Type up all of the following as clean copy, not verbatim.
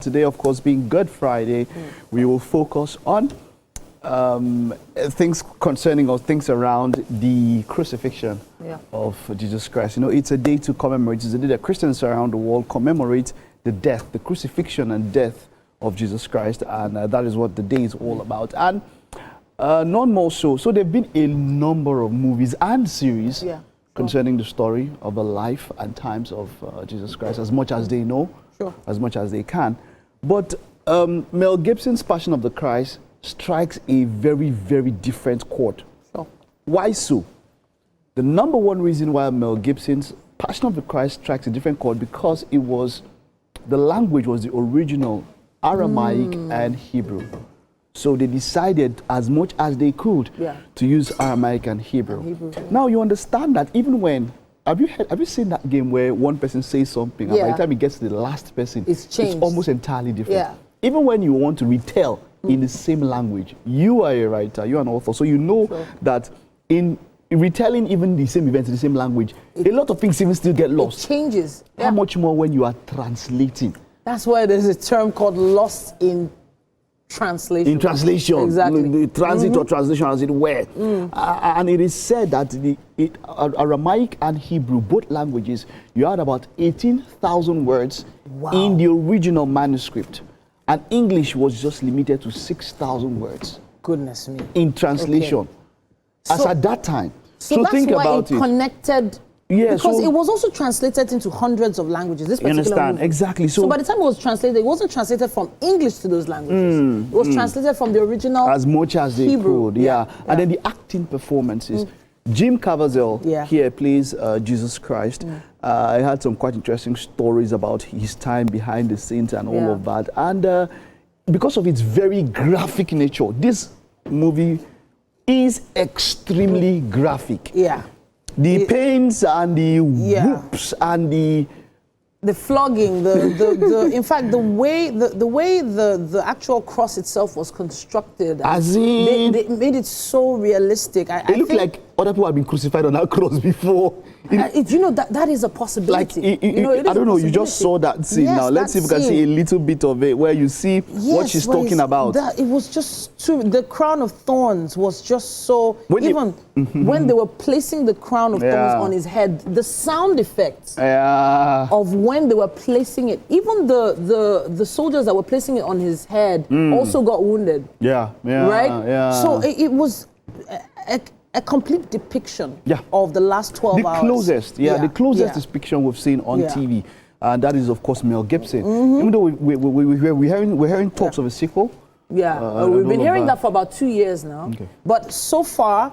Today, of course, being Good Friday, we will focus on things concerning or things around the crucifixion of Jesus Christ. You know, it's a day to commemorate. It's a day that Christians around the world commemorate the death, the crucifixion and death of Jesus Christ, and that is what the day is all about. And none more so. So there have been a number of movies and series concerning the story of the life and times of Jesus Christ, as much as they know, as much as they can. But Mel Gibson's Passion of the Christ strikes a very, very different chord. Why so? The number one reason why Mel Gibson's Passion of the Christ strikes a different chord, because it was, the language was the original Aramaic and Hebrew. So they decided as much as they could to use Aramaic and Hebrew. Now you understand that even when, have you seen that game where one person says something and by the time it gets to the last person, it's almost entirely different. Even when you want to retell in the same language, you are a writer, you're an author, so you know that in retelling even the same events in the same language, a lot of things even still get lost. It changes. How much more when you are translating? That's why there's a term called lost in translation. In translation, exactly. The transit or translation, as it were. And it is said that Aramaic and Hebrew, both languages, you had about 18,000 words in the original manuscript. And English was just limited to 6,000 words. Goodness me. In translation. As at that time. So that's think why about it connected. Because so it was also translated into hundreds of languages. This particular movie. Exactly. So by the time it was translated, it wasn't translated from English to those languages. It was translated from the original as much as they Hebrew. could. And then the acting performances. Jim Caviezel here plays Jesus Christ. I had some quite interesting stories about his time behind the scenes and all of that. And because of its very graphic nature, this movie is extremely graphic. The pains and the whoops and the flogging, in fact, the way the actual cross itself was constructed, as in, they made it so realistic. It looked like other people have been crucified on that cross before. You know, that is a possibility. Like, I don't know, you just saw that scene. Now let's see if we can see a little bit of it where you see what she's talking about. It was just too, the crown of thorns was just so, when they were placing the crown of thorns on his head, the sound effects of when they were placing it, even the soldiers that were placing it on his head also got wounded. Right? So it was a complete depiction of the last 12 hours. The closest depiction we've seen on TV. And that is, of course, Mel Gibson. Even though we're hearing talks of a sequel. We've been hearing that for about 2 years now. But so far,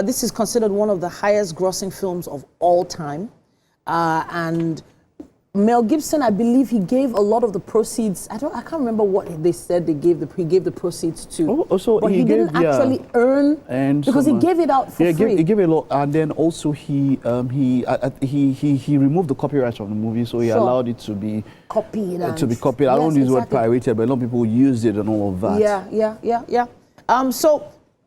this is considered one of the highest grossing films of all time. And Mel Gibson, I believe he gave a lot of the proceeds. I can't remember what they said he gave the proceeds to. But he didn't actually earn, because he gave it out for free. He gave a lot, and then also he removed the copyright from the movie, so he allowed it to be copied. I don't use the word pirated, but a lot of people used it and all of that. So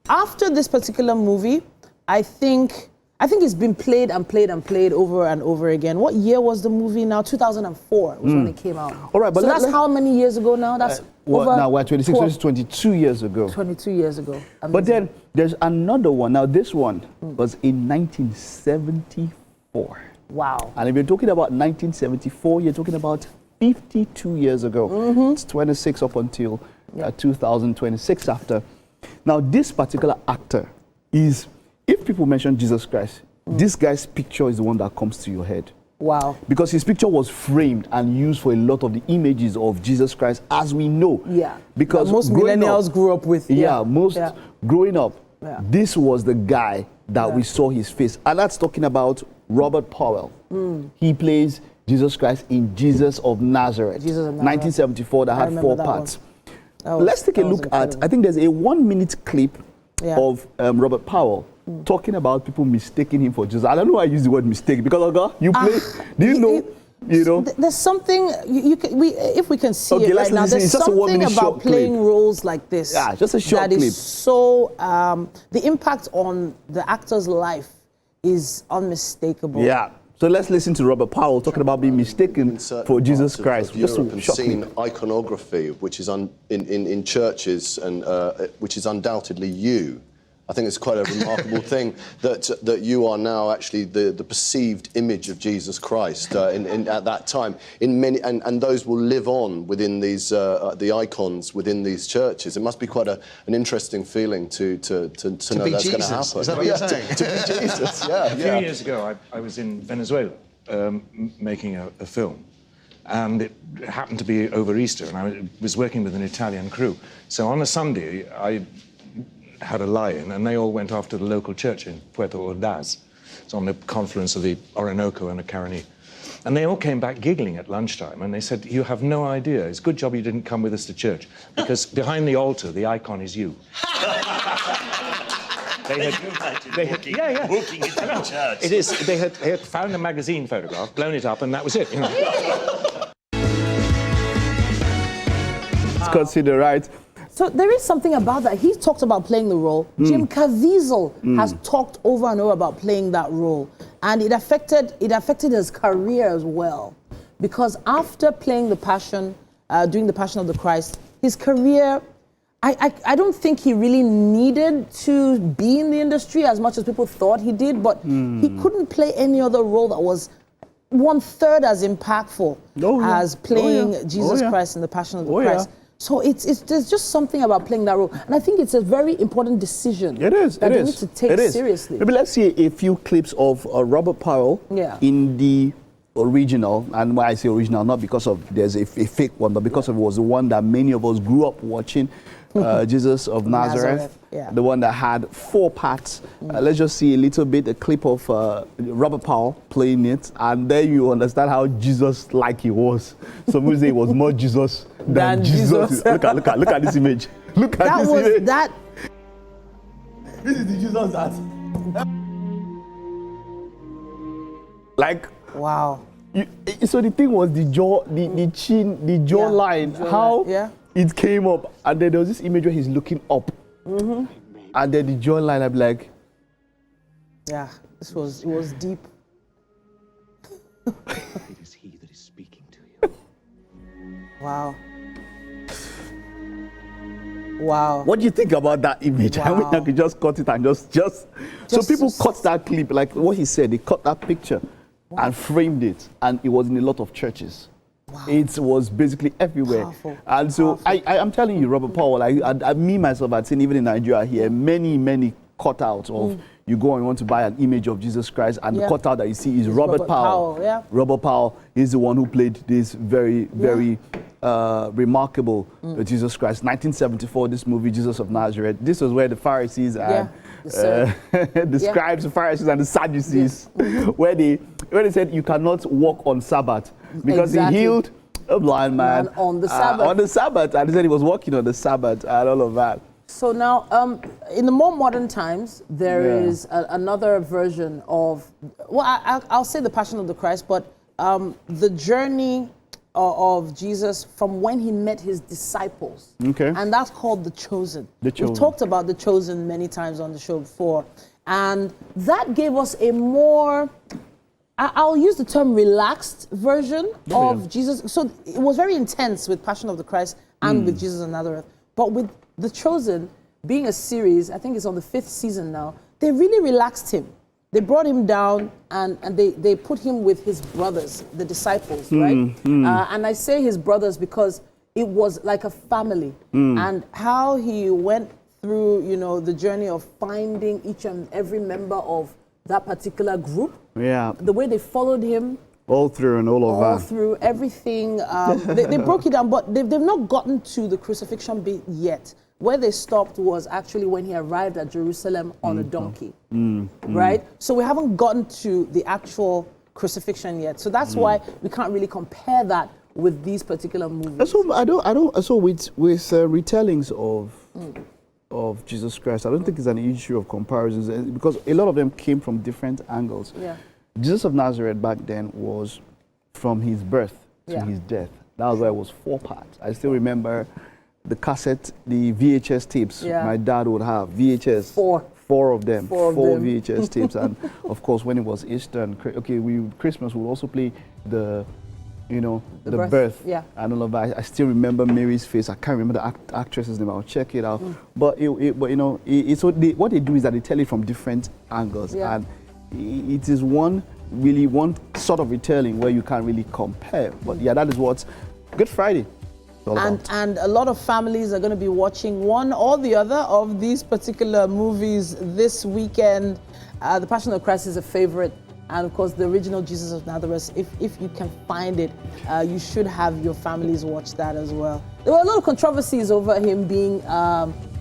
after this particular movie, I think it's been played and played and played over and over again. What year was the movie now? 2004 was when it came out. All right, but so that's how many years ago now? That's now we're 26, so it's 22 years ago. 22 years ago. Amazing. But then there's another one. Now this one was in 1974. Wow. And if you're talking about 1974, you're talking about 52 years ago. It's 26 up until 2026 after. Now this particular actor is, if people mention Jesus Christ, this guy's picture is the one that comes to your head. Wow. Because his picture was framed and used for a lot of the images of Jesus Christ, as we know. Because most millennials grew up with. Growing up, this was the guy that we saw his face. And that's talking about Robert Powell. He plays Jesus Christ in Jesus of Nazareth. 1974, that had 4 parts. Let's take a look at, I think there's a 1-minute clip of Robert Powell talking about people mistaking him for Jesus. I don't know why I use the word mistake, because you play, do you know? There's something, if we can see it right now, there's something about playing roles like this. Just a short clip. That is so, the impact on the actor's life is unmistakable. So let's listen to Robert Powell talking about being mistaken for Jesus Christ. Just seen iconography, which is in churches, and which is undoubtedly you. I think it's quite a remarkable thing that you are now actually the perceived image of Jesus Christ at that time. In many, and those will live on within these the icons within these churches. It must be quite an interesting feeling to know that's going to happen. Is that what you're saying? To be Jesus, yeah. A few years ago, I was in Venezuela making a film. And it happened to be over Easter, and I was working with an Italian crew. So on a Sunday, I had a lie-in, and they all went off to the local church in Puerto Ordaz. It's on the confluence of the Orinoco and the Caroni. And they all came back giggling at lunchtime, and they said, "You have no idea. It's a good job you didn't come with us to church, because behind the altar, the icon is you." Walking into the church. It is. They had found a magazine photograph, blown it up, and that was it. You know. It's considered, right? So there is something about that. He talked about playing the role. Jim Caviezel has talked over and over about playing that role, and it affected his career as well, because after playing the Passion, doing the Passion of the Christ, his career, I don't think he really needed to be in the industry as much as people thought he did, but he couldn't play any other role that was 1/3 as impactful as playing Jesus Christ in the Passion of the Christ. So there's just something about playing that role, and I think it's a very important decision. It is. That we need to take seriously. Maybe let's see a few clips of Robert Powell in the original, and when I say original, not because of there's a fake one, but because it was the one that many of us grew up watching, Jesus of Nazareth, the one that had 4 parts. Let's just see a clip of Robert Powell playing it, and then you understand how Jesus-like he was. Some people say he was more Jesus than Jesus. Look at this image. Look at this image. This is the Jesus that. Like. Wow. So the thing was the jaw, the chin, the jawline, how it came up, and then there was this image where he's looking up, and then the jawline. I'm like, yeah, it was deep. It is he that is speaking to you. Wow. Wow. What do you think about that image? Wow. I mean, I could just cut it and just so people cut that clip, like what he said, they cut that picture and framed it, and it was in a lot of churches. Wow. It was basically everywhere. Powerful. And so I'm telling you, Robert Powell, I me myself, I'd seen even in Nigeria here, many cutouts of you go and you want to buy an image of Jesus Christ, and the cutout that you see is Robert Powell. Robert Powell is the one who played this very remarkable Jesus Christ. 1974, this movie, Jesus of Nazareth. This was where the Pharisees and the scribes, the Pharisees and the Sadducees, where they said you cannot walk on Sabbath, because he healed a blind man on the Sabbath. And he said he was walking on the Sabbath and all of that. So now, in the more modern times, there is another version of, well, I'll say the Passion of the Christ, but the journey of Jesus from when he met his disciples. Okay. And that's called The Chosen. We've talked about The Chosen many times on the show before. And that gave us a more, I'll use the term relaxed version of Jesus. So it was very intense with Passion of the Christ and with Jesus of Nazareth. But with The Chosen being a series, I think it's on the 5th season now, they really relaxed him. They brought him down and they put him with his brothers, the disciples, right? And I say his brothers because it was like a family. And how he went through, the journey of finding each and every member of that particular group. Yeah. The way they followed him. All through and all of that. All through everything. They broke it down, but they've not gotten to the crucifixion bit yet. Where they stopped was actually when he arrived at Jerusalem on a donkey, right? So we haven't gotten to the actual crucifixion yet. So that's why we can't really compare that with these particular movies. So with retellings of Jesus Christ, I don't think it's an issue of comparisons, because a lot of them came from different angles. Yeah. Jesus of Nazareth back then was from his birth to his death. That was why it was 4 parts. I still remember the cassette, the VHS tapes my dad would have. VHS. 4 of them, four VHS tapes, and of course when it was Easter and Christmas, we would also play the birth and all of that. I still remember Mary's face. I can't remember the actress's name. I'll check it out. But what they do is that they tell it from different angles, and it is one sort of retelling where you can't really compare. But yeah, that is what Good Friday. And a lot of families are going to be watching one or the other of these particular movies this weekend. The Passion of Christ is a favorite. And of course, the original Jesus of Nazareth, if you can find it, you should have your families watch that as well. There were a lot of controversies over him being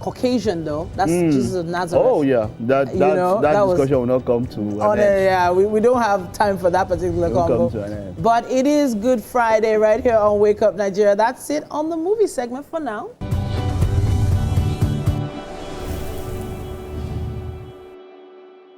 Caucasian, though. That's Jesus of Nazareth. Oh, yeah. That discussion will not come to an end. Yeah, we don't have time for that particular convo. But it is Good Friday right here on Wake Up Nigeria. That's it on the movie segment for now.